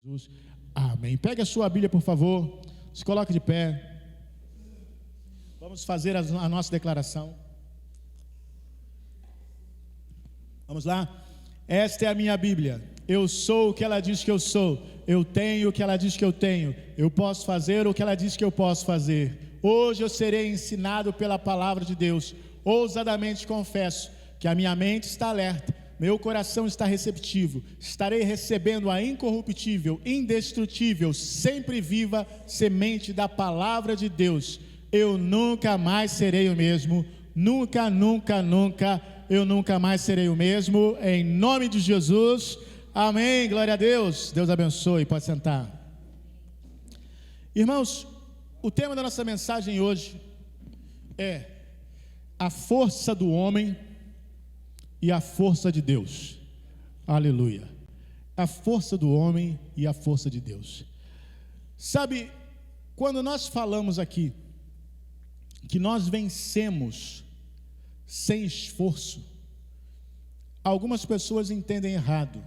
Jesus. Amém. Pegue a sua Bíblia, por favor. Se coloque de pé. Vamos fazer a nossa declaração. Vamos lá? Esta é a minha Bíblia. Eu sou o que ela diz que eu sou. Eu tenho o que ela diz que eu tenho. Eu posso fazer o que ela diz que eu posso fazer. Hoje eu serei ensinado pela palavra de Deus. Ousadamente confesso que a minha mente está alerta. Meu coração está receptivo, estarei recebendo a incorruptível, indestrutível, sempre viva semente da palavra de Deus. Eu nunca mais serei o mesmo, nunca, eu nunca mais serei o mesmo, em nome de Jesus, amém, glória a Deus, Deus abençoe, pode sentar. Irmãos, o tema da nossa mensagem hoje é a força do homem e a força de Deus. Aleluia. A força do homem e a força de Deus. Sabe, quando nós falamos aqui que nós vencemos sem esforço, algumas pessoas entendem errado.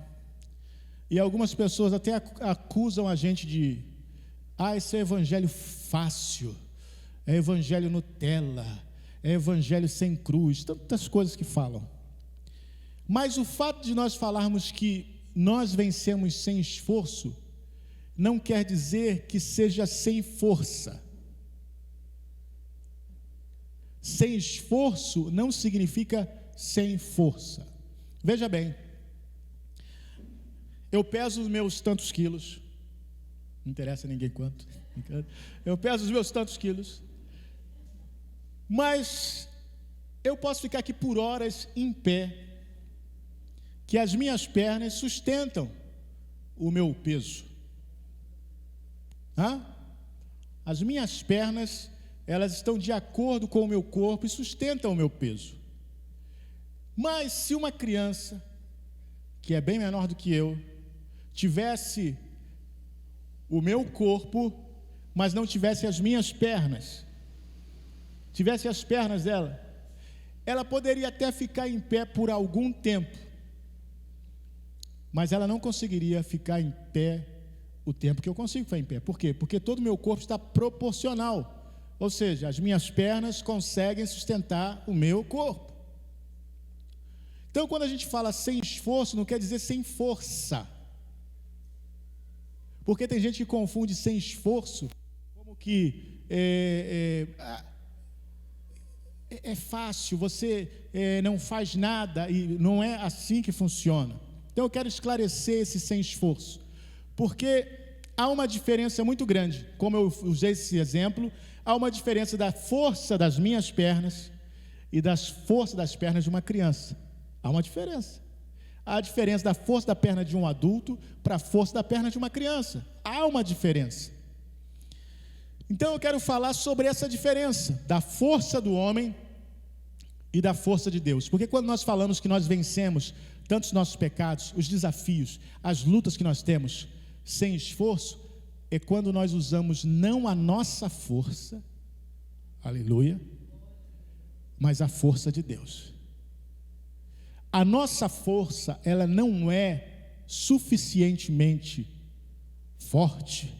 E algumas pessoas até acusam a gente de: esse é evangelho fácil, é evangelho Nutella, é evangelho sem cruz, tantas coisas que falam. Mas o fato de nós falarmos que nós vencemos sem esforço, não quer dizer que seja sem força. Sem esforço não significa sem força. Veja bem, eu peso os meus tantos quilos, não interessa a ninguém quanto, eu peso os meus tantos quilos, mas eu posso ficar aqui por horas em pé, que as minhas pernas sustentam o meu peso. As minhas pernas, elas estão de acordo com o meu corpo e sustentam o meu peso. Mas se uma criança, que é bem menor do que eu, tivesse o meu corpo, mas não tivesse as minhas pernas, tivesse as pernas dela, ela poderia até ficar em pé por algum tempo, mas ela não conseguiria ficar em pé o tempo que eu consigo ficar em pé. Por quê? Porque todo o meu corpo está proporcional. Ou seja, as minhas pernas conseguem sustentar o meu corpo. Então, quando a gente fala sem esforço, não quer dizer sem força. Porque tem gente que confunde sem esforço como que é fácil, você não faz nada, e não é assim que funciona. Então eu quero esclarecer esse sem esforço, porque há uma diferença muito grande, como eu usei esse exemplo, há uma diferença da força das minhas pernas e da força das pernas de uma criança. Há uma diferença. Há a diferença da força da perna de um adulto para a força da perna de uma criança. Há uma diferença. Então eu quero falar sobre essa diferença da força do homem e da força de Deus. Porque quando nós falamos que nós vencemos tantos nossos pecados, os desafios, as lutas que nós temos sem esforço, é quando nós usamos não a nossa força, aleluia, mas a força de Deus. A nossa força, ela não é suficientemente forte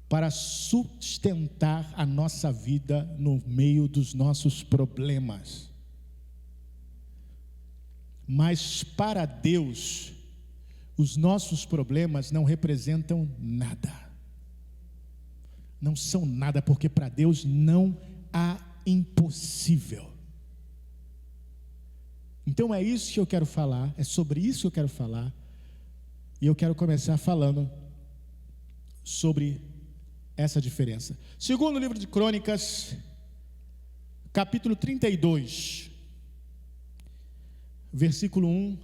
para sustentar a nossa vida no meio dos nossos problemas. Mas para Deus, os nossos problemas não representam nada. Não são nada, porque para Deus não há impossível. Então é isso que eu quero falar, é sobre isso que eu quero falar. E eu quero começar falando sobre essa diferença. Segundo o livro de Crônicas, capítulo 32, versículo 1,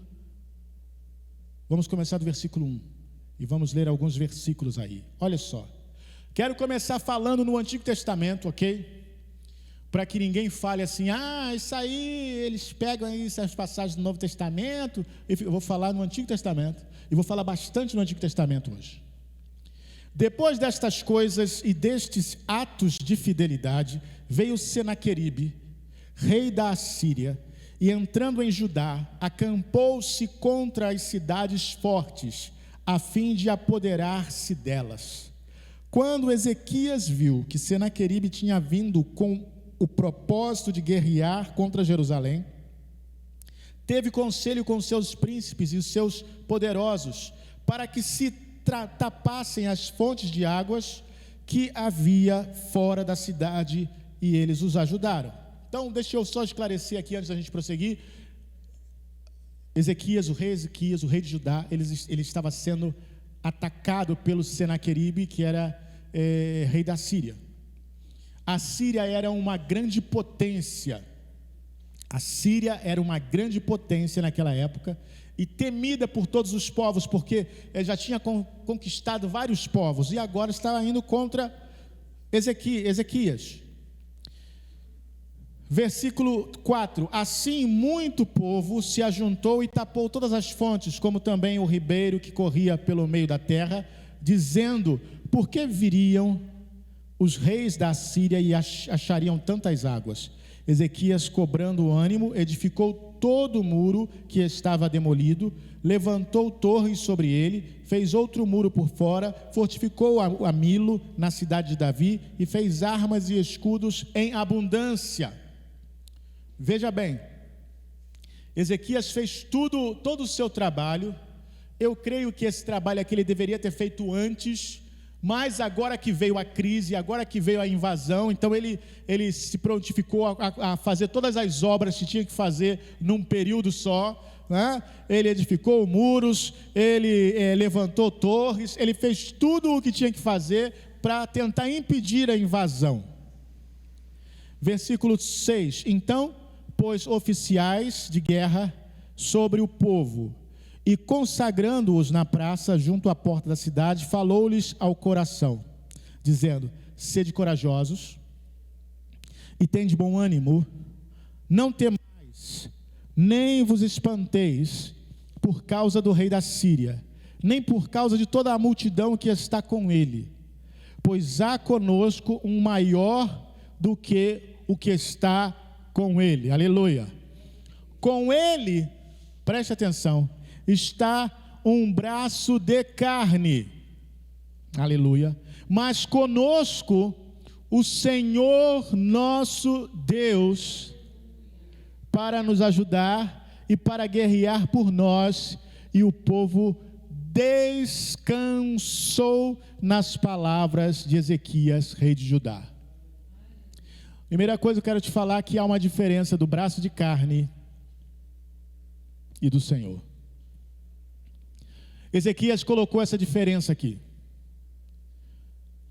vamos começar do versículo 1, e vamos ler alguns versículos aí. Olha só, quero começar falando no Antigo Testamento, ok? Para que ninguém fale assim: isso aí, eles pegam aí essas passagens do Novo Testamento. Eu vou falar no Antigo Testamento, e vou falar bastante no Antigo Testamento hoje. Depois destas coisas e destes atos de fidelidade, veio Senaqueribe, rei da Assíria, e entrando em Judá, acampou-se contra as cidades fortes, a fim de apoderar-se delas. Quando Ezequias viu que Senaqueribe tinha vindo com o propósito de guerrear contra Jerusalém, teve conselho com seus príncipes e os seus poderosos, para que se tapassem as fontes de águas que havia fora da cidade, e eles os ajudaram. Então, deixa eu só esclarecer aqui, antes da gente prosseguir. Ezequias, o rei de Judá, ele estava sendo atacado pelo Senaqueribe, que era rei da Síria. A Síria era uma grande potência. A Síria era uma grande potência naquela época, e temida por todos os povos, porque já tinha conquistado vários povos, e agora estava indo contra Ezequias. Versículo 4: assim muito povo se ajuntou e tapou todas as fontes, como também o ribeiro que corria pelo meio da terra, dizendo: por que viriam os reis da Síria e achariam tantas águas? Ezequias, cobrando ânimo, edificou todo o muro que estava demolido, levantou torres sobre ele, fez outro muro por fora, fortificou a Milo na cidade de Davi e fez armas e escudos em abundância. Veja bem, Ezequias fez todo o seu trabalho. Eu creio que esse trabalho aqui ele deveria ter feito antes, mas agora que veio a crise, agora que veio a invasão, então ele se prontificou a fazer todas as obras que tinha que fazer num período só, né? Ele edificou muros, ele levantou torres, ele fez tudo o que tinha que fazer para tentar impedir a invasão. Versículo 6: então pôs oficiais de guerra sobre o povo, e consagrando-os na praça junto à porta da cidade, falou-lhes ao coração, dizendo: sede corajosos e tende bom ânimo, não temais, nem vos espanteis por causa do rei da Síria, nem por causa de toda a multidão que está com ele, pois há conosco um maior do que o que está com ele. Aleluia. Com ele, preste atenção, está um braço de carne. Aleluia. Mas conosco o Senhor nosso Deus, para nos ajudar e para guerrear por nós. E o povo descansou nas palavras de Ezequias, rei de Judá. Primeira coisa que eu quero te falar é que há uma diferença do braço de carne e do Senhor. Ezequias colocou essa diferença aqui.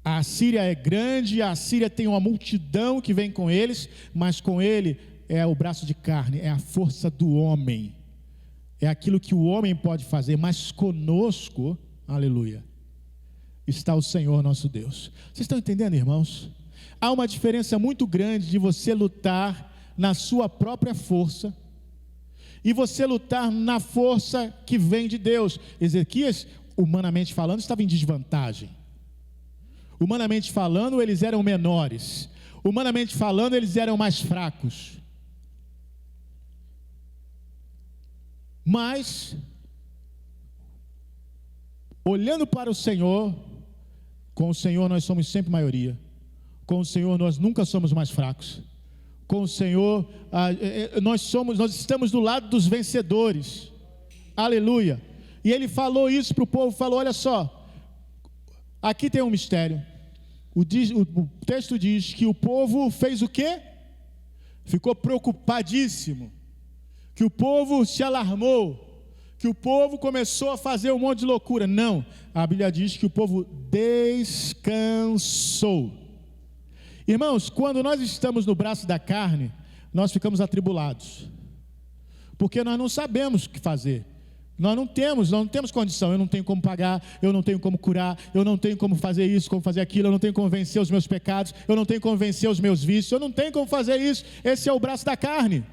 A Síria é grande, a Síria tem uma multidão que vem com eles, mas com ele é o braço de carne, é a força do homem, é aquilo que o homem pode fazer, mas conosco, aleluia, está o Senhor nosso Deus. Vocês estão entendendo, irmãos? Há uma diferença muito grande de você lutar na sua própria força e você lutar na força que vem de Deus. Ezequias, humanamente falando, estava em desvantagem. Humanamente falando, eles eram menores. Humanamente falando, eles eram mais fracos. Mas, olhando para o Senhor, com o Senhor nós somos sempre maioria. Com o Senhor nós nunca somos mais fracos. Com o Senhor nós estamos do lado dos vencedores. Aleluia. E ele falou isso para o povo, falou: olha só, aqui tem um mistério. O texto diz que o povo fez o quê? Ficou preocupadíssimo, que o povo se alarmou, que o povo começou a fazer um monte de loucura. Não, a Bíblia diz que o povo descansou. Irmãos, quando nós estamos no braço da carne, nós ficamos atribulados, porque nós não sabemos o que fazer. Nós não temos condição. Eu não tenho como pagar, eu não tenho como curar, eu não tenho como fazer isso, como fazer aquilo, eu não tenho como vencer os meus pecados, eu não tenho como vencer os meus vícios, eu não tenho como fazer isso. Esse é o braço da carne.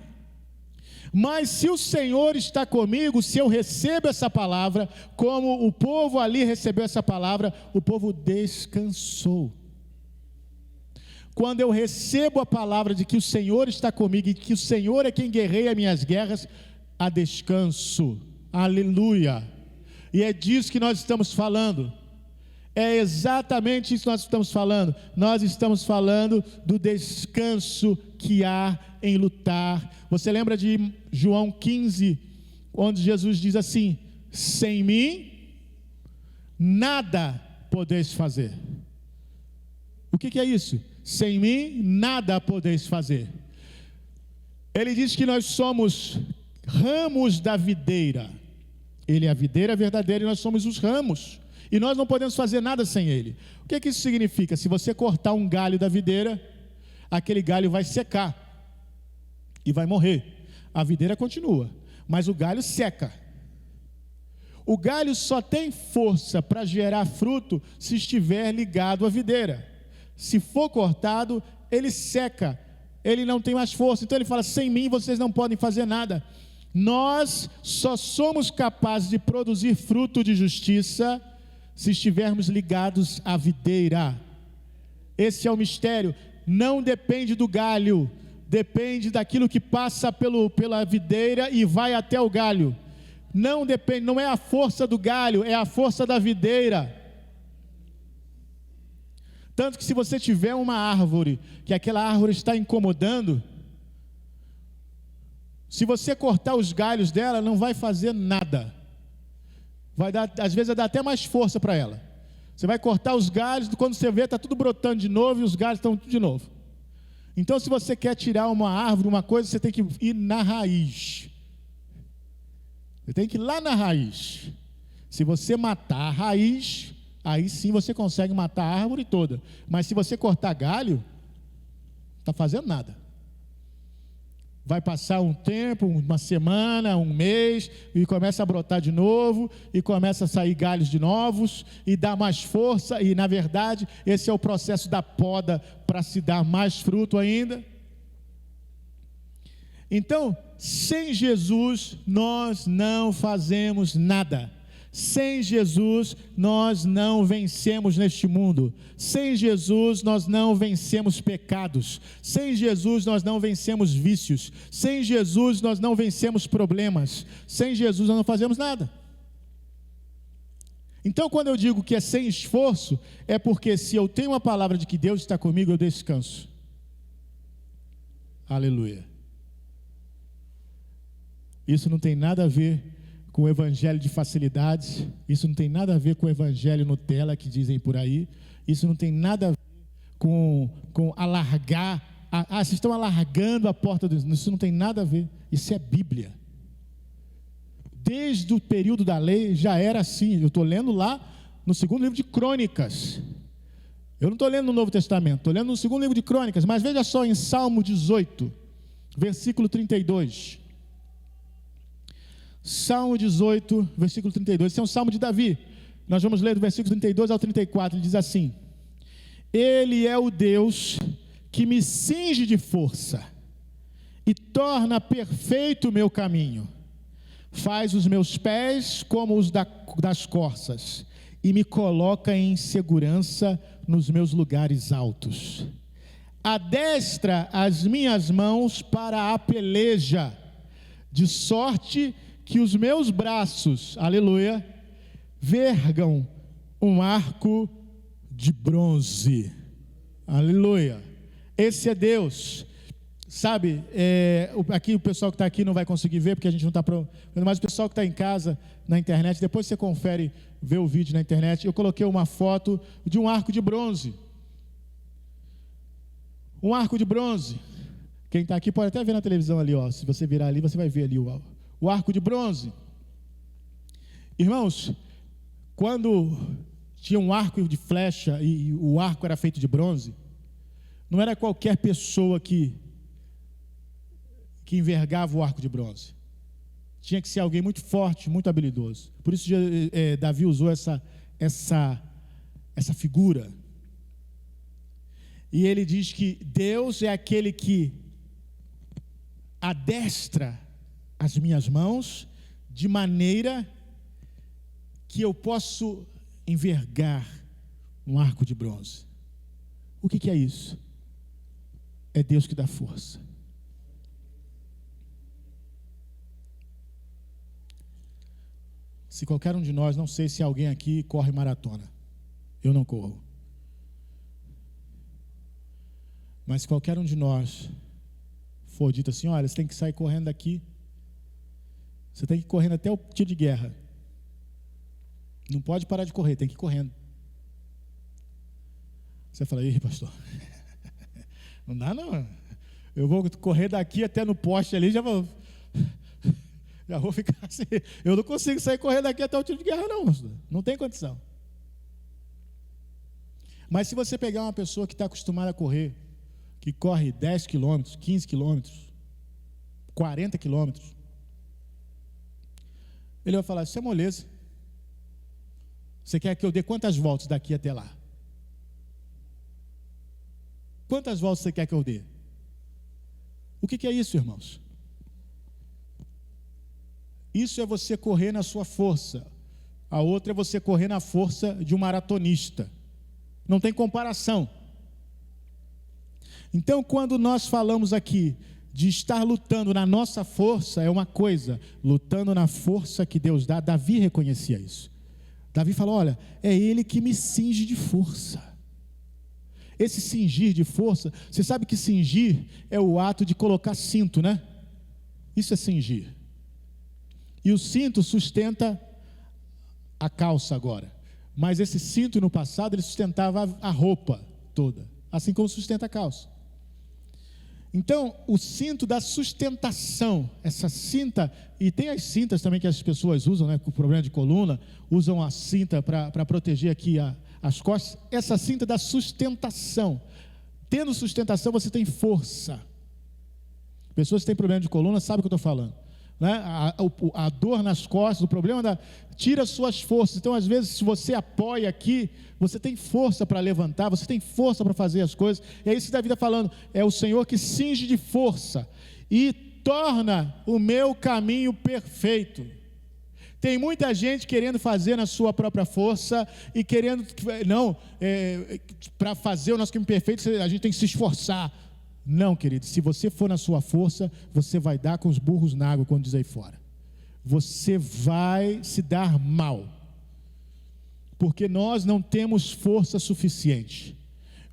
Mas se o Senhor está comigo, se eu recebo essa palavra, como o povo ali recebeu essa palavra, o povo descansou. Quando eu recebo a palavra de que o Senhor está comigo e que o Senhor é quem guerreia minhas guerras, há descanso. Aleluia. E é disso que nós estamos falando. É exatamente isso que nós estamos falando. Nós estamos falando do descanso que há em lutar. Você lembra de João 15, onde Jesus diz assim: sem mim, nada podeis fazer. O que é isso? Sem mim, nada podeis fazer. Ele diz que nós somos ramos da videira. Ele é a videira verdadeira e nós somos os ramos. E nós não podemos fazer nada sem ele. O que isso significa? Se você cortar um galho da videira, aquele galho vai secar e vai morrer. A videira continua, mas o galho seca. O galho só tem força para gerar fruto se estiver ligado à videira. Se for cortado, ele seca, ele não tem mais força. Então ele fala: sem mim vocês não podem fazer nada. Nós só somos capazes de produzir fruto de justiça se estivermos ligados à videira. Esse é o mistério. Não depende do galho, depende daquilo que passa pela videira e vai até o galho. Não depende, não é a força do galho, é a força da videira. Tanto que se você tiver uma árvore, que aquela árvore está incomodando, se você cortar os galhos dela, não vai fazer nada. Vai dar, às vezes vai dar até mais força para ela. Você vai cortar os galhos, quando você vê, está tudo brotando de novo e os galhos estão tudo de novo. Então, se você quer tirar uma árvore, uma coisa, você tem que ir na raiz. Você tem que ir lá na raiz. Se você matar a raiz, aí sim você consegue matar a árvore toda. Mas se você cortar galho, não está fazendo nada. Vai passar um tempo, uma semana, um mês, e começa a brotar de novo, e começa a sair galhos de novos, e dá mais força, e na verdade, esse é o processo da poda, para se dar mais fruto ainda. Então, sem Jesus, nós não fazemos nada. Sem Jesus, nós não vencemos neste mundo. Sem Jesus, nós não vencemos pecados. Sem Jesus, nós não vencemos vícios. Sem Jesus, nós não vencemos problemas. Sem Jesus, nós não fazemos nada. Então, quando eu digo que é sem esforço, é porque se eu tenho uma palavra de que Deus está comigo, eu descanso. Aleluia. Isso não tem nada a ver com o evangelho de facilidades, isso não tem nada a ver com o evangelho Nutella que dizem por aí, isso não tem nada a ver com alargar, vocês estão alargando a porta, isso não tem nada a ver, isso é Bíblia. Desde o período da lei já era assim. Eu estou lendo lá no segundo livro de Crônicas, eu não estou lendo no Novo Testamento, estou lendo no segundo livro de Crônicas, mas veja só em Salmo 18, versículo 32, Salmo 18, versículo 32, esse é um salmo de Davi. Nós vamos ler do versículo 32 ao 34, ele diz assim: Ele é o Deus que me cinge de força e torna perfeito o meu caminho, faz os meus pés como os das corças e me coloca em segurança nos meus lugares altos. Adestra as minhas mãos para a peleja, de sorte que os meus braços, aleluia, vergam um arco de bronze, aleluia. Esse é Deus. Sabe, aqui o pessoal que está aqui não vai conseguir ver, porque a gente não está pronto, mas o pessoal que está em casa, na internet, depois você confere, vê o vídeo na internet, eu coloquei uma foto de um arco de bronze. Um arco de bronze. Quem está aqui pode até ver na televisão ali, ó. Se você virar ali, você vai ver ali o arco de bronze. Irmãos, quando tinha um arco de flecha e o arco era feito de bronze, não era qualquer pessoa que envergava o arco de bronze. Tinha que ser alguém muito forte, muito habilidoso. Por isso Davi usou essa figura. E ele diz que Deus é aquele que adestra as minhas mãos de maneira que eu posso envergar um arco de bronze. O que é isso? É Deus que dá força. Se qualquer um de nós, não sei se alguém aqui corre maratona. Eu não corro. Mas se qualquer um de nós for dito assim, olha, você tem que sair correndo daqui, você tem que ir correndo até o tiro de guerra. Não pode parar de correr, tem que ir correndo. Você fala, ih, pastor, não dá não. Eu vou correr daqui até no poste ali, já vou ficar assim. Eu não consigo sair correndo daqui até o tiro de guerra não, pastor. Não tem condição. Mas se você pegar uma pessoa que está acostumada a correr, que corre 10 quilômetros, 15 quilômetros, 40 quilômetros, ele vai falar, isso é moleza. Você quer que eu dê quantas voltas daqui até lá? Quantas voltas você quer que eu dê? O que é isso, irmãos? Isso é você correr na sua força. A outra é você correr na força de um maratonista. Não tem comparação. Então, quando nós falamos aqui de estar lutando na nossa força, é uma coisa, lutando na força que Deus dá. Davi reconhecia isso. Davi falou, olha, é Ele que me cinge de força. Esse cingir de força, você sabe que cingir é o ato de colocar cinto, né? Isso é cingir. E o cinto sustenta a calça agora. Mas esse cinto no passado, ele sustentava a roupa toda, assim como sustenta a calça. Então, o cinto da sustentação, essa cinta, e tem as cintas também que as pessoas usam, né, com problema de coluna, usam a cinta para proteger aqui as costas, essa cinta da sustentação. Tendo sustentação, você tem força. Pessoas que têm problema de coluna sabem o que eu estou falando. Né? A dor nas costas, o problema tira suas forças. Então, às vezes, se você apoia aqui, você tem força para levantar, você tem força para fazer as coisas. É isso que Davi está falando. É o Senhor que cinge de força e torna o meu caminho perfeito. Tem muita gente querendo fazer na sua própria força e querendo, para fazer o nosso caminho perfeito, a gente tem que se esforçar. Não, querido, se você for na sua força, você vai dar com os burros na água, quando diz aí fora. Você vai se dar mal. Porque nós não temos força suficiente.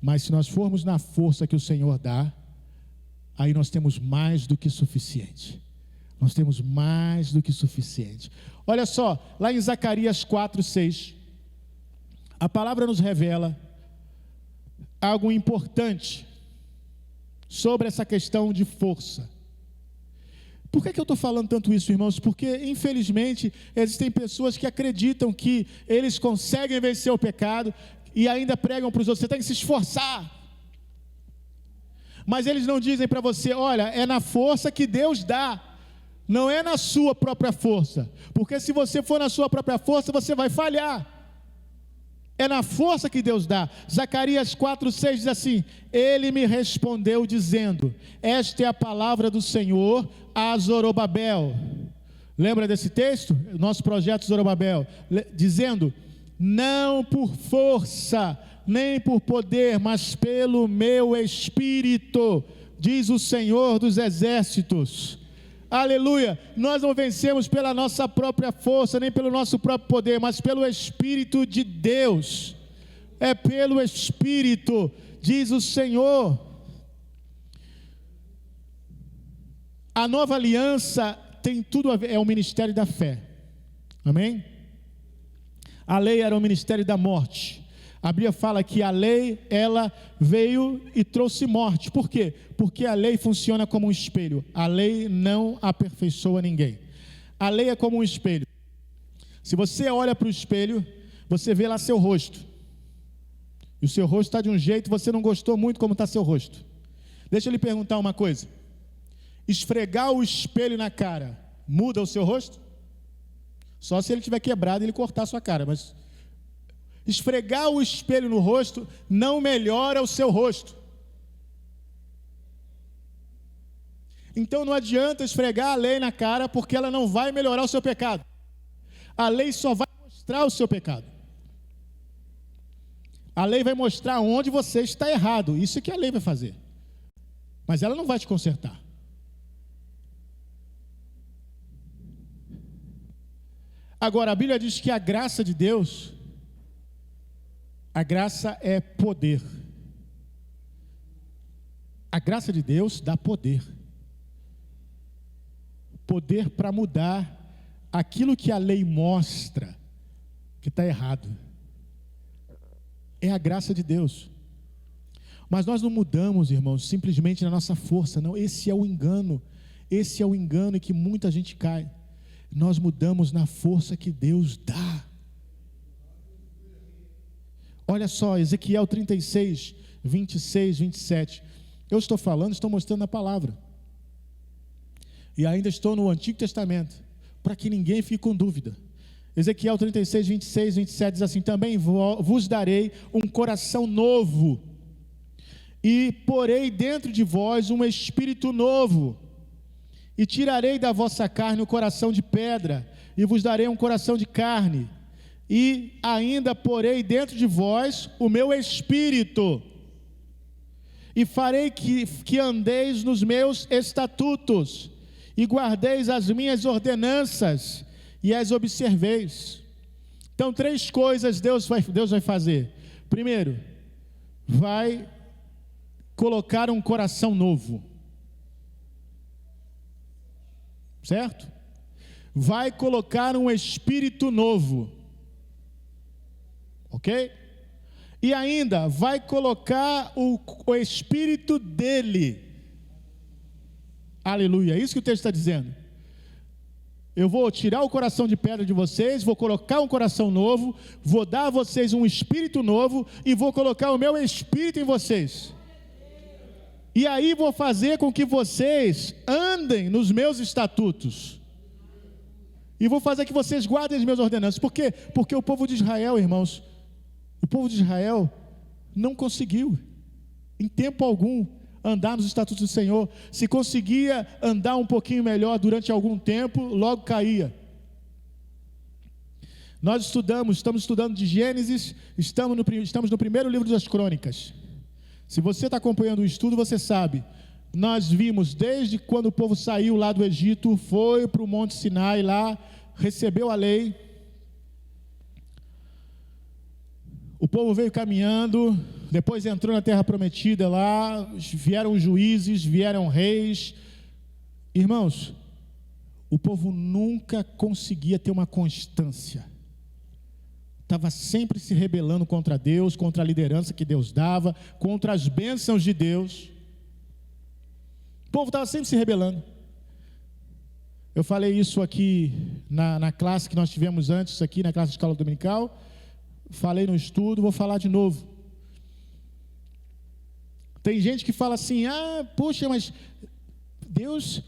Mas se nós formos na força que o Senhor dá, aí nós temos mais do que suficiente. Nós temos mais do que suficiente. Olha só, lá em Zacarias 4:6, a palavra nos revela algo importante sobre essa questão de força. Por que eu estou falando tanto isso, irmãos? Porque, infelizmente, existem pessoas que acreditam que eles conseguem vencer o pecado e ainda pregam para os outros, você tem que se esforçar. Mas eles não dizem para você, olha, é na força que Deus dá, não é na sua própria força. Porque se você for na sua própria força, você vai falhar. É na força que Deus dá. Zacarias 4:6 diz assim, ele me respondeu dizendo, esta é a palavra do Senhor a Zorobabel. Lembra desse texto? Nosso projeto Zorobabel, dizendo, não por força, nem por poder, mas pelo meu Espírito, diz o Senhor dos Exércitos. Aleluia, nós não vencemos pela nossa própria força, nem pelo nosso próprio poder, mas pelo Espírito de Deus. É pelo Espírito, diz o Senhor. A nova aliança tem tudo a ver, é o ministério da fé. Amém? A lei era o ministério da morte. A Bíblia fala que a lei, ela veio e trouxe morte. Por quê? Porque a lei funciona como um espelho. A lei não aperfeiçoa ninguém. A lei é como um espelho. Se você olha para o espelho, você vê lá seu rosto. E o seu rosto está de um jeito, você não gostou muito como está seu rosto. Deixa eu lhe perguntar uma coisa. Esfregar o espelho na cara, muda o seu rosto? Só se ele tiver quebrado e ele cortar a sua cara, mas esfregar o espelho no rosto não melhora o seu rosto. Então não adianta esfregar a lei na cara, porque ela não vai melhorar o seu pecado. A lei só vai mostrar o seu pecado. A lei vai mostrar onde você está errado. Isso é que a lei vai fazer. Mas ela não vai te consertar. Agora, a Bíblia diz que a graça de Deus, a graça é poder. A graça de Deus dá poder. Poder para mudar aquilo que a lei mostra que está errado. É a graça de Deus. Mas nós não mudamos, irmãos, simplesmente na nossa força, não. Esse é o engano. Esse é o engano em que muita gente cai. Nós mudamos na força que Deus dá. Olha só, Ezequiel 36, 26, 27. Eu estou falando, estou mostrando a palavra. E ainda estou no Antigo Testamento, para que ninguém fique com dúvida. Ezequiel 36, 26, 27 diz assim: também vos darei um coração novo, e porei dentro de vós um espírito novo, e tirarei da vossa carne o coração de pedra, e vos darei um coração de carne, e ainda porei dentro de vós o meu espírito, e farei que andeis nos meus estatutos, e guardeis as minhas ordenanças, e as observeis. Então, 3 coisas Deus vai fazer. Primeiro, vai colocar um coração novo, certo? Vai colocar um espírito novo, ok? E ainda vai colocar o espírito dele. Aleluia, é isso que o texto está dizendo. Eu vou tirar o coração de pedra de vocês, vou colocar um coração novo, vou dar a vocês um espírito novo, e vou colocar o meu espírito em vocês. E aí vou fazer com que vocês andem nos meus estatutos. E vou fazer que vocês guardem as minhas ordenanças. Por quê? Porque o povo de Israel, irmãos, o povo de Israel não conseguiu, em tempo algum, andar nos estatutos do Senhor. Se conseguia andar um pouquinho melhor durante algum tempo, logo caía. Nós estamos estudando de Gênesis, estamos no primeiro livro das Crônicas. Se você está acompanhando o estudo, você sabe, nós vimos desde quando o povo saiu lá do Egito, foi para o Monte Sinai lá, recebeu a lei, o povo veio caminhando, depois entrou na terra prometida lá, vieram juízes, vieram reis. Irmãos, o povo nunca conseguia ter uma constância, estava sempre se rebelando contra Deus, contra a liderança que Deus dava, contra as bênçãos de Deus. O povo estava sempre se rebelando. Eu falei isso aqui na classe que nós tivemos antes, aqui na classe de escola dominical, falei no estudo, vou falar de novo. Tem gente que fala assim: poxa, mas Deus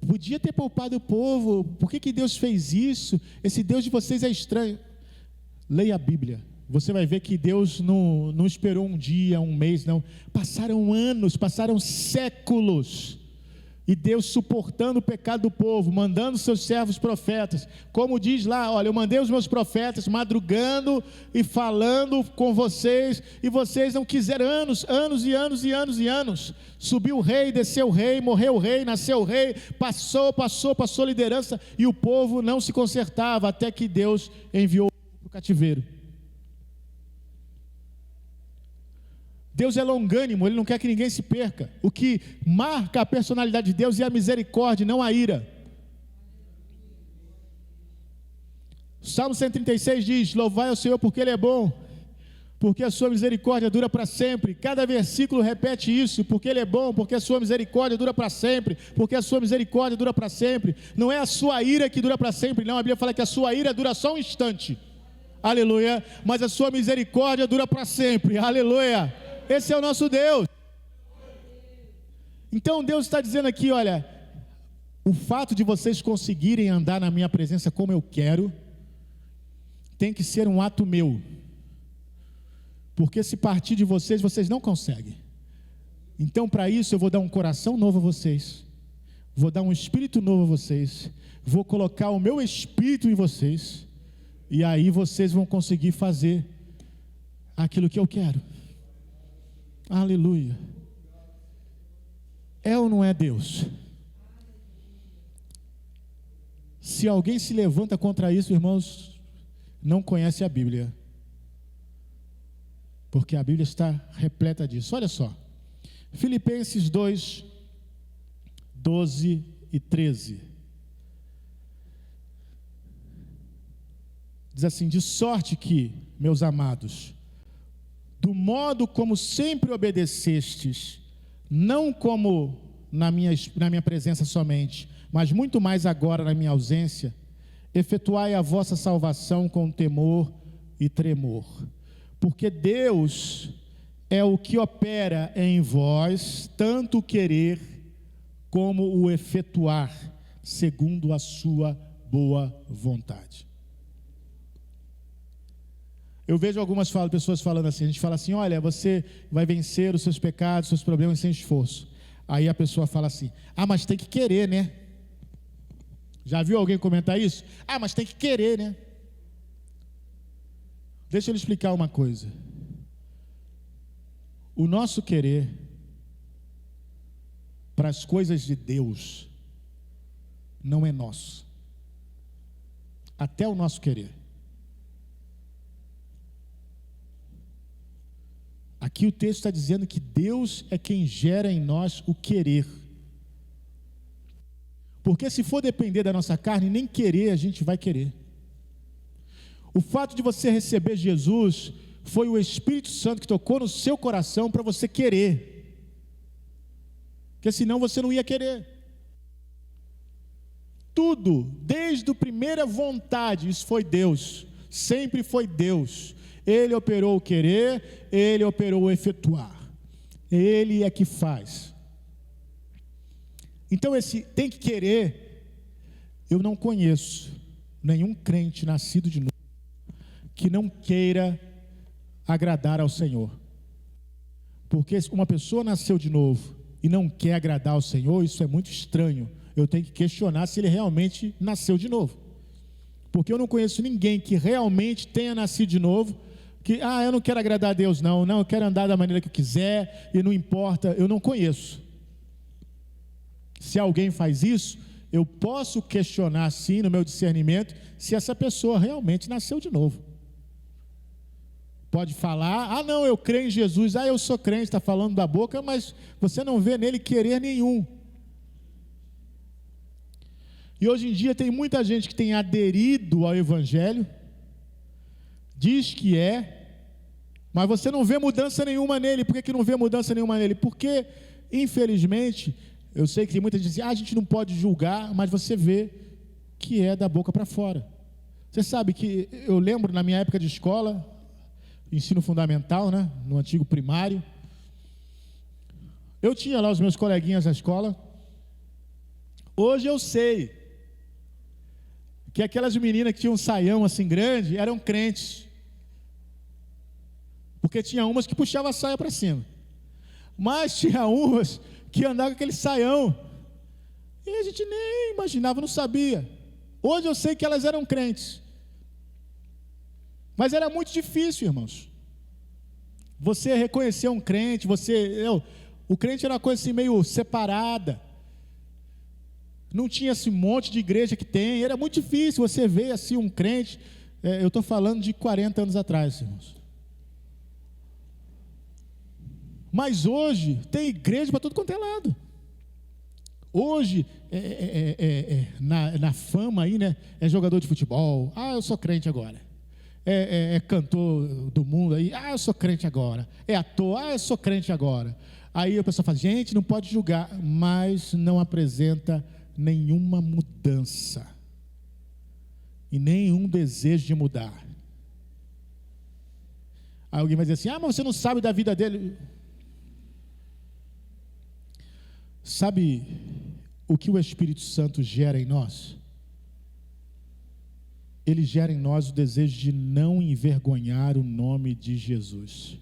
podia ter poupado o povo, por que Deus fez isso? Esse Deus de vocês é estranho. Leia a Bíblia, você vai ver que Deus não esperou um dia, um mês, não. Passaram anos, passaram séculos, e Deus suportando o pecado do povo, mandando seus servos profetas, como diz lá: olha, eu mandei os meus profetas madrugando e falando com vocês, e vocês não quiseram. Anos e anos, subiu o rei, desceu o rei, morreu o rei, nasceu o rei, passou liderança, e o povo não se consertava, até que Deus enviou para o cativeiro. Deus é longânimo, Ele não quer que ninguém se perca. O que marca a personalidade de Deus é a misericórdia, não a ira. Salmo 136 diz: louvai ao Senhor porque Ele é bom, porque a sua misericórdia dura para sempre. Cada versículo repete isso: porque Ele é bom, porque a sua misericórdia dura para sempre, porque a sua misericórdia dura para sempre. Não é a sua ira que dura para sempre, não. A Bíblia fala que a sua ira dura só um instante, aleluia, mas a sua misericórdia dura para sempre, aleluia. Esse é o nosso Deus. Então Deus está dizendo aqui: olha, o fato de vocês conseguirem andar na minha presença como eu quero, tem que ser um ato meu, porque se partir de vocês, vocês não conseguem. Então, para isso, eu vou dar um coração novo a vocês, vou dar um espírito novo a vocês, vou colocar o meu espírito em vocês, e aí vocês vão conseguir fazer aquilo que eu quero. Aleluia. É ou não é Deus? Se alguém se levanta contra isso, irmãos, não conhece a Bíblia. Porque a Bíblia está repleta disso. Olha só, Filipenses 2, 12 e 13. Diz assim: de sorte que, meus amados, do modo como sempre obedecestes, não como na minha presença somente, mas muito mais agora na minha ausência, efetuai a vossa salvação com temor e tremor, porque Deus é o que opera em vós, tanto o querer como o efetuar, segundo a sua boa vontade. Eu vejo algumas pessoas falando assim, a gente fala assim: olha, você vai vencer os seus pecados, os seus problemas sem esforço. Aí a pessoa fala assim: ah, mas tem que querer, né? Já viu alguém comentar isso? Ah, mas tem que querer, né? Deixa eu lhe explicar uma coisa. O nosso querer para as coisas de Deus não é nosso. Até o nosso querer. Aqui o texto está dizendo que Deus é quem gera em nós o querer. Porque se for depender da nossa carne, nem querer a gente vai querer. O fato de você receber Jesus foi o Espírito Santo que tocou no seu coração para você querer. Porque senão você não ia querer. Tudo, desde a primeira vontade, isso foi Deus. Sempre foi Deus. Ele operou o querer, Ele operou o efetuar. Ele é que faz. Então esse tem que querer, eu não conheço nenhum crente nascido de novo que não queira agradar ao Senhor. Porque se uma pessoa nasceu de novo e não quer agradar ao Senhor, isso é muito estranho. Eu tenho que questionar se ele realmente nasceu de novo. Porque eu não conheço ninguém que realmente tenha nascido de novo, que, eu não quero agradar a Deus não, eu quero andar da maneira que eu quiser, e não importa, eu não conheço. Se alguém faz isso, eu posso questionar sim, no meu discernimento, se essa pessoa realmente nasceu de novo. Pode falar: não, eu creio em Jesus, eu sou crente, está falando da boca, mas você não vê nele querer nenhum. E hoje em dia tem muita gente que tem aderido ao Evangelho, diz que mas você não vê mudança nenhuma nele. Por que não vê mudança nenhuma nele? Porque, infelizmente, eu sei que tem muita gente que diz: a gente não pode julgar, mas você vê que é da boca para fora. Você sabe que eu lembro na minha época de escola, ensino fundamental, né, no antigo primário, eu tinha lá os meus coleguinhas na escola. Hoje eu sei que aquelas meninas que tinham um saião assim grande eram crentes, porque tinha umas que puxavam a saia para cima, mas tinha umas que andavam com aquele saião e a gente nem imaginava, não sabia. Hoje eu sei que elas eram crentes, mas era muito difícil, irmãos, você reconhecer um crente. O crente era uma coisa assim meio separada. Não tinha esse monte de igreja que tem, era muito difícil você ver assim um crente. Eu estou falando de 40 anos atrás, irmãos. Mas hoje tem igreja para tudo quanto é lado. Hoje, na fama aí, né? É jogador de futebol. Eu sou crente agora. É cantor do mundo aí. Eu sou crente agora. É ator. Eu sou crente agora. Aí a pessoa fala: gente, não pode julgar, mas não apresenta nenhuma mudança e nenhum desejo de mudar. Aí alguém vai dizer assim: mas você não sabe da vida dele. Sabe o que o Espírito Santo gera em nós? Ele gera em nós o desejo de não envergonhar o nome de Jesus.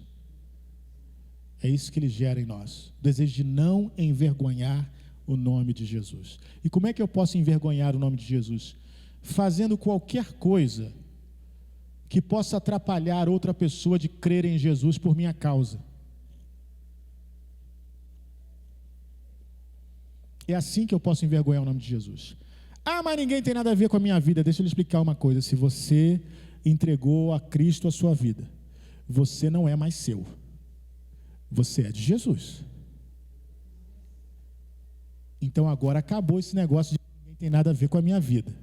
É isso que ele gera em nós, o desejo de não envergonhar o nome de Jesus. E como é que eu posso envergonhar o nome de Jesus? Fazendo qualquer coisa que possa atrapalhar outra pessoa de crer em Jesus por minha causa. É assim que eu posso envergonhar o nome de Jesus. Ah, mas ninguém tem nada a ver com a minha vida. Deixa eu lhe explicar uma coisa. Se você entregou a Cristo a sua vida, você não é mais seu. Você é de Jesus. Então agora acabou esse negócio de que ninguém tem nada a ver com a minha vida.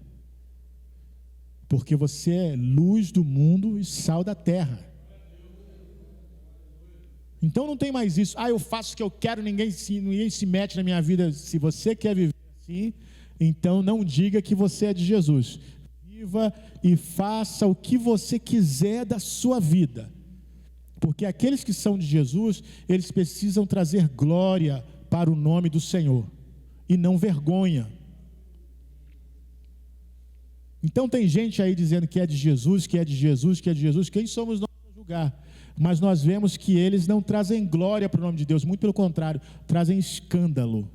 Porque você é luz do mundo e sal da terra. Então não tem mais isso. Ah, eu faço o que eu quero, ninguém se mete na minha vida. Se você quer viver assim, então não diga que você é de Jesus. Viva e faça o que você quiser da sua vida. Porque aqueles que são de Jesus, eles precisam trazer glória para o nome do Senhor. E não vergonha. Então tem gente aí dizendo que é de Jesus, que é de Jesus, que é de Jesus. Quem somos nós para julgar? Mas nós vemos que eles não trazem glória para o nome de Deus, muito pelo contrário, trazem escândalo.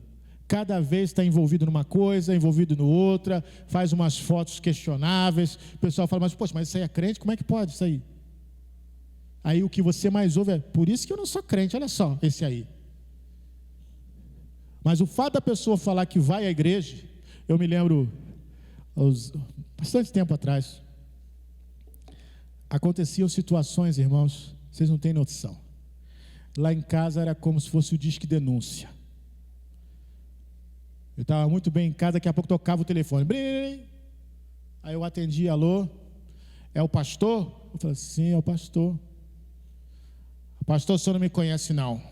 Cada vez está envolvido numa coisa, envolvido no outra, faz umas fotos questionáveis. O pessoal fala, mas poxa, mas isso aí é crente? Como é que pode isso aí? Aí o que você mais ouve é, por isso que eu não sou crente, olha só, esse aí. Mas o fato da pessoa falar que vai à igreja, eu me lembro, bastante tempo atrás, aconteciam situações, irmãos, vocês não têm noção. Lá em casa era como se fosse o disque denúncia. Eu estava muito bem em casa, daqui a pouco tocava o telefone. Brim! Aí eu atendi, alô? É o pastor? Eu falei, sim, é o pastor. Pastor, o senhor não me conhece não.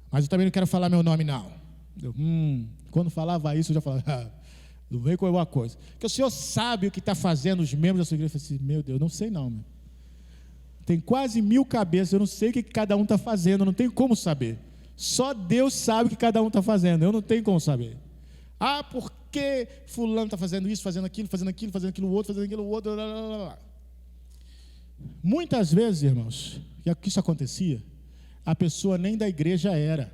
Mas eu também não quero falar meu nome não. Quando falava isso, eu já falava, não vem com alguma coisa. Porque o senhor sabe o que está fazendo os membros da sua igreja. Eu falei assim, meu Deus, não sei não, meu. Tem quase 1000 cabeças, eu não sei o que cada um está fazendo, eu não tenho como saber. Só Deus sabe o que cada um está fazendo, eu não tenho como saber. Ah, porque fulano está fazendo isso, fazendo aquilo, fazendo aquilo, fazendo aquilo outro, fazendo aquilo outro, blá, blá, blá, blá. Muitas vezes, irmãos, que isso acontecia, a pessoa nem da igreja era.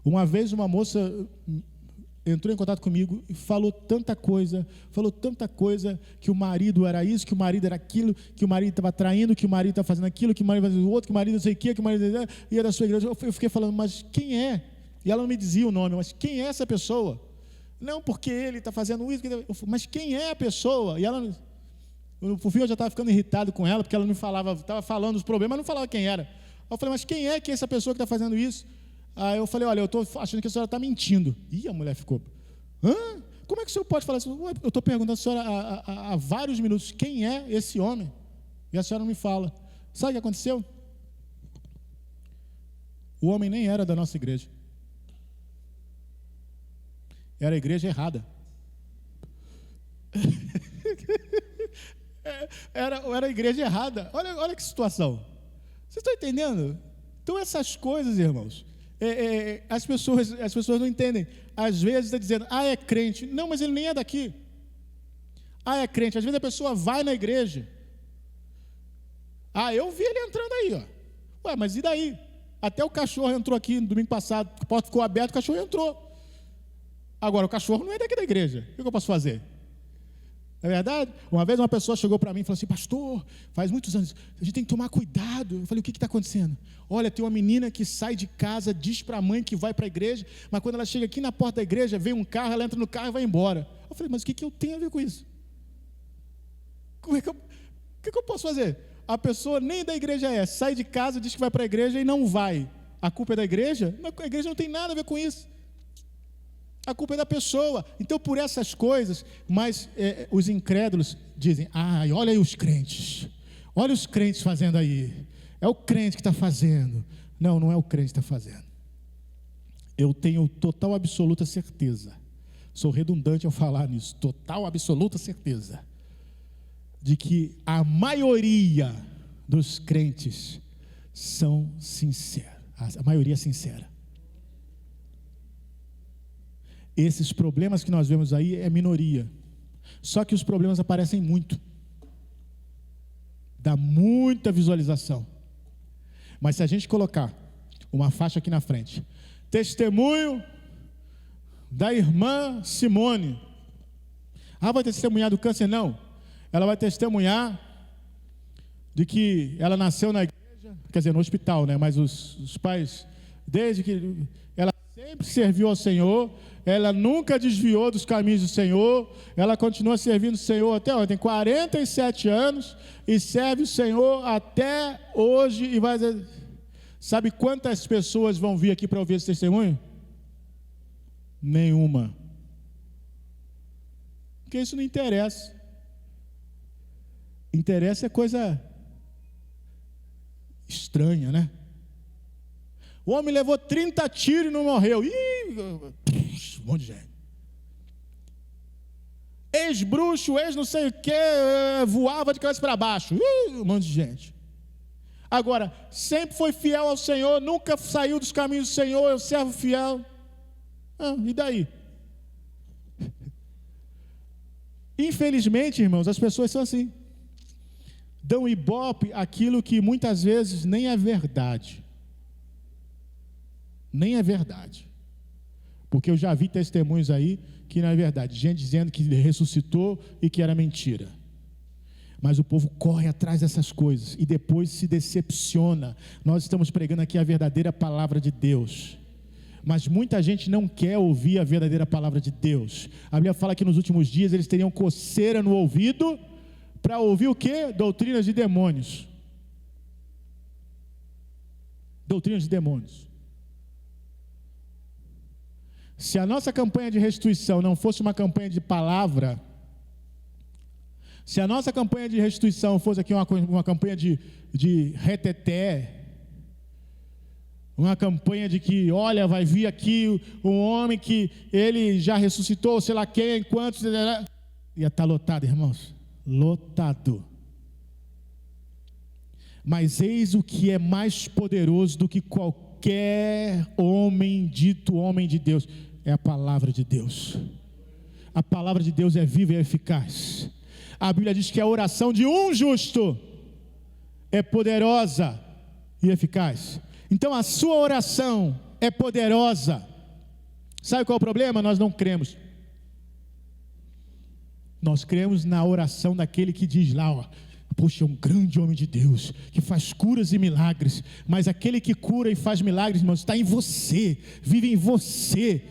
Uma vez uma moça entrou em contato comigo e falou tanta coisa, que o marido era isso, que o marido era aquilo, que o marido estava traindo, que o marido estava fazendo aquilo, que o marido fazendo o outro, que o marido não sei o que o marido ia da sua igreja. Eu fiquei falando, mas quem é? E ela não me dizia o nome, mas quem é essa pessoa? Não, porque ele está fazendo isso, mas quem é a pessoa? E ela, por fim eu já estava ficando irritado com ela, porque ela me falava, estava falando os problemas, mas não falava quem era. Eu falei, mas quem é essa pessoa que está fazendo isso? Aí eu falei, olha, eu estou achando que a senhora está mentindo. E a mulher ficou, hã? Como é que o senhor pode falar isso? Eu estou perguntando a senhora há vários minutos, quem é esse homem? E a senhora não me fala. Sabe o que aconteceu? O homem nem era da nossa igreja. Era a igreja errada. Era a igreja errada. Olha que situação. Vocês estão entendendo? Então essas coisas, irmãos, as pessoas não entendem. Às vezes está dizendo, é crente. Não, mas ele nem é daqui. É crente. Às vezes a pessoa vai na igreja. Eu vi ele entrando aí, ó. Ué, mas e daí? Até o cachorro entrou aqui no domingo passado, a porta ficou aberta, o cachorro entrou. Agora, o cachorro não é daqui da igreja. O que eu posso fazer? Não é verdade? Uma vez uma pessoa chegou para mim e falou assim, pastor, faz muitos anos, a gente tem que tomar cuidado. Eu falei, o que está acontecendo? Olha, tem uma menina que sai de casa, diz para a mãe que vai para a igreja, mas quando ela chega aqui na porta da igreja, vem um carro, ela entra no carro e vai embora. Eu falei, mas o que eu tenho a ver com isso? O que eu posso fazer? A pessoa nem da igreja sai de casa, diz que vai para a igreja e não vai. A culpa é da igreja? Não, a igreja não tem nada a ver com isso. A culpa é da pessoa. Então, por essas coisas, mas os incrédulos dizem, olha aí os crentes. Olha os crentes fazendo aí. É o crente que está fazendo. Não, não é o crente que está fazendo. Eu tenho total, absoluta certeza. Sou redundante ao falar nisso. Total, absoluta certeza. De que a maioria dos crentes são sinceros. A maioria é sincera. Esses problemas que nós vemos aí é minoria. Só que os problemas aparecem muito. Dá muita visualização. Mas se a gente colocar uma faixa aqui na frente, testemunho da irmã Simone. Vai testemunhar do câncer? Não. Ela vai testemunhar de que ela nasceu na igreja, quer dizer, no hospital, né? Mas os pais, desde que ela sempre serviu ao Senhor, ela nunca desviou dos caminhos do Senhor, ela continua servindo o Senhor até hoje, tem 47 anos e serve o Senhor até hoje. E vai, sabe quantas pessoas vão vir aqui para ouvir esse testemunho? Nenhuma. Porque isso não interessa. Interessa é coisa estranha, né? O homem levou 30 tiros e não morreu. Um monte de gente. Ex-bruxo, ex não sei o que, voava de cabeça para baixo. Um monte de gente. Agora, sempre foi fiel ao Senhor, nunca saiu dos caminhos do Senhor, eu servo fiel. E daí? Infelizmente, irmãos, as pessoas são assim. Dão ibope aquilo que muitas vezes nem é verdade. Nem é verdade. Porque eu já vi testemunhos aí que não é verdade. Gente dizendo que ele ressuscitou e que era mentira. Mas o povo corre atrás dessas coisas e depois se decepciona. Nós estamos pregando aqui a verdadeira palavra de Deus. Mas muita gente não quer ouvir a verdadeira palavra de Deus. A Bíblia fala que nos últimos dias eles teriam coceira no ouvido para ouvir o quê? Doutrinas de demônios. Doutrinas de demônios. Se a nossa campanha de restituição não fosse uma campanha de palavra, se a nossa campanha de restituição fosse aqui uma campanha de reteté, uma campanha de que, olha, vai vir aqui um homem que ele já ressuscitou, sei lá quem, quantos, ia estar lotado, irmãos, lotado. Mas eis o que é mais poderoso do que qualquer homem dito homem de Deus, é a palavra de Deus. A palavra de Deus é viva e eficaz. A Bíblia diz que a oração de um justo é poderosa e eficaz. Então a sua oração é poderosa. Sabe qual é o problema? Nós não cremos. Nós cremos na oração daquele que diz lá, ó, poxa, é um grande homem de Deus, que faz curas e milagres. Mas aquele que cura e faz milagres, irmãos, está em você, vive em você.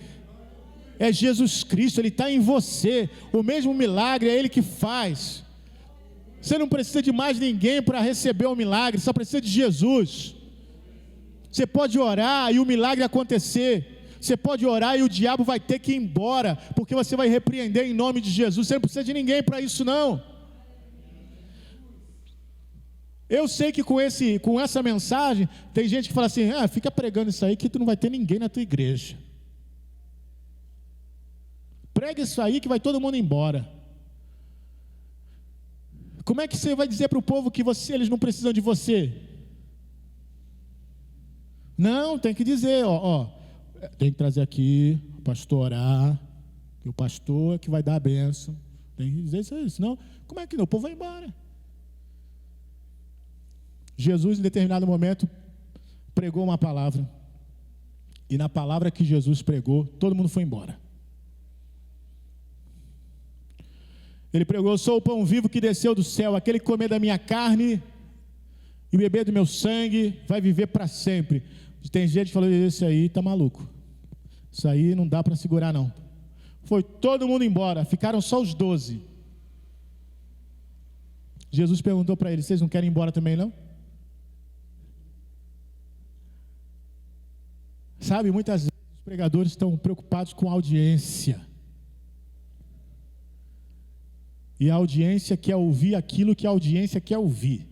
É Jesus Cristo, Ele está em você. O mesmo milagre é Ele que faz. Você não precisa de mais ninguém para receber o milagre, só precisa de Jesus. Você pode orar e o milagre acontecer. Você pode orar e o diabo vai ter que ir embora, porque você vai repreender em nome de Jesus. Você não precisa de ninguém para isso não. Eu sei que com essa mensagem, tem gente que fala assim, fica pregando isso aí que tu não vai ter ninguém na tua igreja. Prega isso aí que vai todo mundo embora. Como é que você vai dizer para o povo que eles não precisam de você? Não, tem que dizer, tem que trazer aqui, o pastor orar, que o pastor é que vai dar a bênção. Tem que dizer isso aí, senão, como é que não? O povo vai embora. Jesus, em determinado momento, pregou uma palavra. E na palavra que Jesus pregou, todo mundo foi embora. Ele pregou, eu sou o pão vivo que desceu do céu, aquele que comer da minha carne e beber do meu sangue, vai viver para sempre. Tem gente que falou, esse aí está maluco. Isso aí não dá para segurar não. Foi todo mundo embora, ficaram só os 12. Jesus perguntou para eles, vocês não querem ir embora também não? Sabe, muitas vezes os pregadores estão preocupados com a audiência. E a audiência quer ouvir aquilo que a audiência quer ouvir.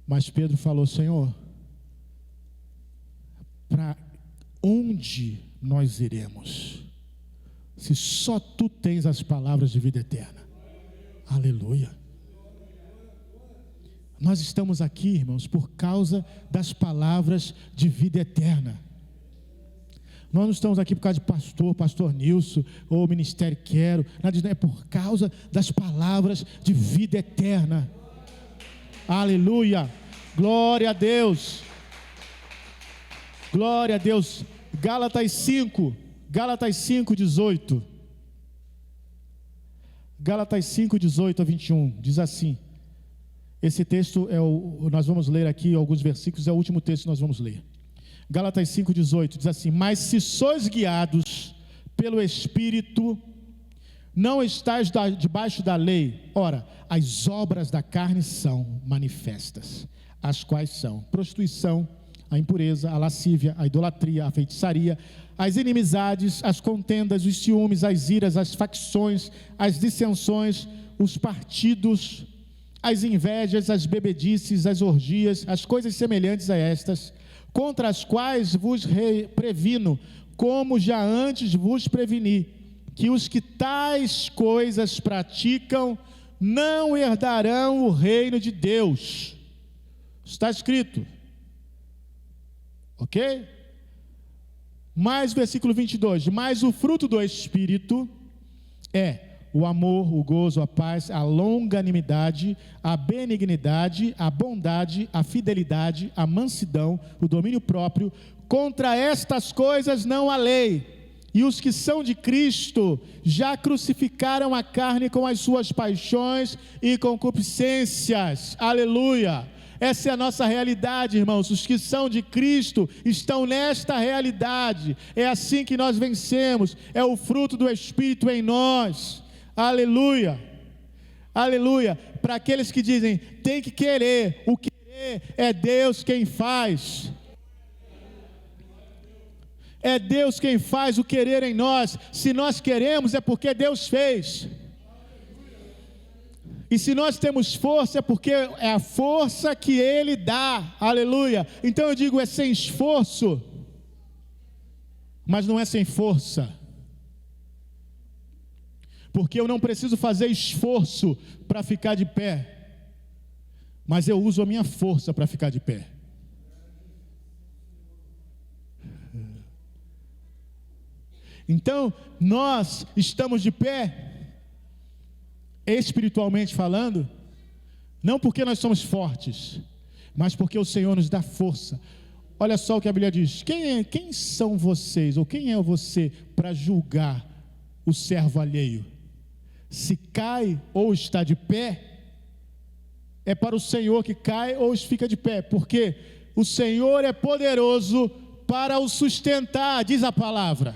Mas Pedro falou, Senhor, para onde nós iremos? Se só Tu tens as palavras de vida eterna. Aleluia. Nós estamos aqui, irmãos, por causa das palavras de vida eterna. Nós não estamos aqui por causa de pastor Nilson, ou Ministério Quero, nada disso, é por causa das palavras de vida eterna. Aleluia, glória a Deus, glória a Deus. Gálatas 5, 18. Gálatas 5, 18 a 21, diz assim, esse texto nós vamos ler aqui alguns versículos, é o último texto que nós vamos ler. Gálatas 5,18 diz assim: mas se sois guiados pelo Espírito, não estáis debaixo da lei. Ora, as obras da carne são manifestas, as quais são prostituição, a impureza, a lascívia, a idolatria, a feitiçaria, as inimizades, as contendas, os ciúmes, as iras, as facções, as dissensões, os partidos, as invejas, as bebedices, as orgias, as coisas semelhantes a estas, contra as quais vos previno, como já antes vos preveni, que os que tais coisas praticam não herdarão o reino de Deus. Está escrito. Ok? Mais versículo 22, mas o fruto do Espírito é o amor, o gozo, a paz, a longanimidade, a benignidade, a bondade, a fidelidade, a mansidão, o domínio próprio. Contra estas coisas não há lei. E os que são de Cristo já crucificaram a carne com as suas paixões e concupiscências. Aleluia! Essa é a nossa realidade, irmãos. Os que são de Cristo estão nesta realidade. É assim que nós vencemos. É o fruto do Espírito em nós. Aleluia, aleluia. Para aqueles que dizem, tem que querer, o querer é Deus quem faz. É Deus quem faz o querer em nós. Se nós queremos é porque Deus fez. E se nós temos força é porque é a força que Ele dá. Aleluia. Então eu digo, é sem esforço, mas não é sem força. Porque eu não preciso fazer esforço para ficar de pé, mas eu uso a minha força para ficar de pé. Então, nós estamos de pé, espiritualmente falando, não porque nós somos fortes, mas porque o Senhor nos dá força. Olha só o que a Bíblia diz: quem são vocês, ou quem é você para julgar o servo alheio? Se cai ou está de pé, é para o Senhor que cai ou fica de pé, porque o Senhor é poderoso para o sustentar, diz a palavra.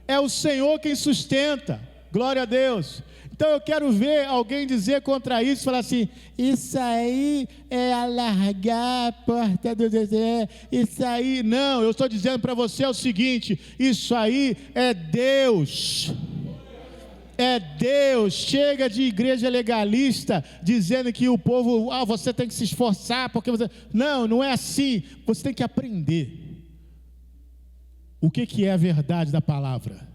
É o Senhor quem sustenta, glória a Deus. Então eu quero ver alguém dizer contra isso, falar assim, isso aí é alargar a porta do deserto, isso aí, não, eu estou dizendo para você o seguinte, isso aí é Deus. É Deus. Chega de igreja legalista dizendo que o povo, você tem que se esforçar, porque você... Não é assim. Você tem que aprender o que é a verdade da palavra.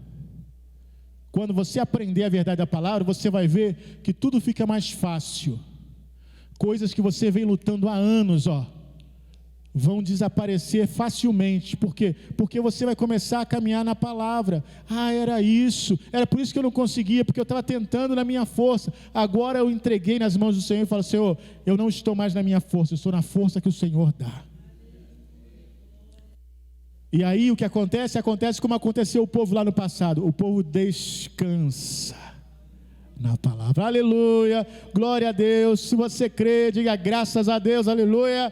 Quando você aprender a verdade da palavra, você vai ver que tudo fica mais fácil. Coisas que você vem lutando há anos, vão desaparecer facilmente. Por quê? Porque você vai começar a caminhar na palavra. Era isso, era por isso que eu não conseguia, porque eu estava tentando na minha força. Agora eu entreguei nas mãos do Senhor e falo, Senhor, eu não estou mais na minha força, eu estou na força que o Senhor dá. E aí o que acontece como aconteceu o povo lá no passado. O povo descansa na palavra. Aleluia, glória a Deus. Se você crê, diga graças a Deus, aleluia.